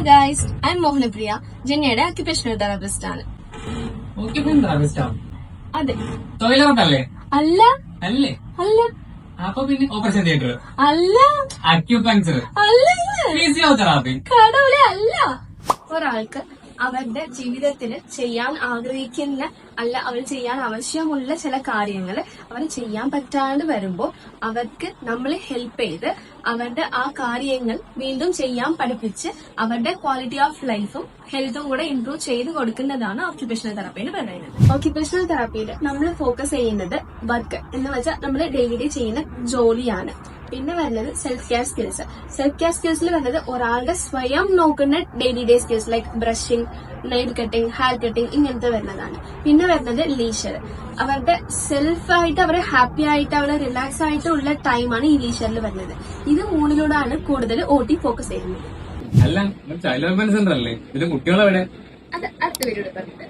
Guys, I am Mohanapriya, ജന്യയുടെ occupational therapist ആണ്. അതെ. തൊഴിലുറപ്പല്ലേ? അല്ല അല്ലേ? അല്ല അപ്പൊ പിന്നെ ഓപ്പറേഷൻ തിയേറ്റർ അല്ല അക്യുപങ്ചർ അല്ല ഫിസിയോതെറാപ്പി കടവുളെ അല്ല. ഒരാൾക്ക് അവരുടെ ജീവിതത്തിൽ ചെയ്യാൻ ആഗ്രഹിക്കുന്ന അവർ ചെയ്യാൻ ആവശ്യമുള്ള ചില കാര്യങ്ങൾ അവർ ചെയ്യാൻ പറ്റാണ്ട് വരുമ്പോൾ അവർക്ക് നമ്മൾ ഹെൽപ്പ് ചെയ്ത് അവരുടെ ആ കാര്യങ്ങൾ വീണ്ടും ചെയ്യാൻ പഠിപ്പിച്ച് അവരുടെ ക്വാളിറ്റി ഓഫ് ലൈഫും ഹെൽത്തും കൂടെ ഇംപ്രൂവ് ചെയ്ത് കൊടുക്കുന്നതാണ് ഓക്യുപേഷണൽ തെറാപ്പി എന്ന് പറയുന്നത്. ഓക്യുപേഷണൽ തെറാപ്പിയിൽ നമ്മൾ ഫോക്കസ് ചെയ്യുന്നത് വർക്ക് എന്ന് വെച്ചാൽ നമ്മൾ ഡെയിലി ചെയ്യുന്ന ജോലിയാണ്. പിന്നെ വരുന്നത് self care skills. Self care സ്കിൽസിൽ വരുന്നത് ഒരാളുടെ സ്വയം നോക്കുന്ന daily skills like brushing, nail cutting, hair cutting ഇങ്ങനത്തെ വരുന്നതാണ്. പിന്നെ വരുന്നത് ലീഷർ. അവരുടെ സെൽഫായിട്ട് അവരെ ഹാപ്പി ആയിട്ട് അവരെ റിലാക്സ് ആയിട്ട് ഉള്ള ടൈമാണ് ഈ ലീഷറിൽ വരുന്നത്. ഇത് മൂന്നിലൂടെയാണ് കൂടുതൽ OT ഫോക്കസ് ചെയ്യുന്നത്. അല്ല, ചൈൽഡ് വെൽഫെയർ സെന്റർ അല്ലേ? ഇത് കുട്ടികളെവിടെ? അത് അടുത്ത വീഡിയോയിൽ പറഞ്ഞത്.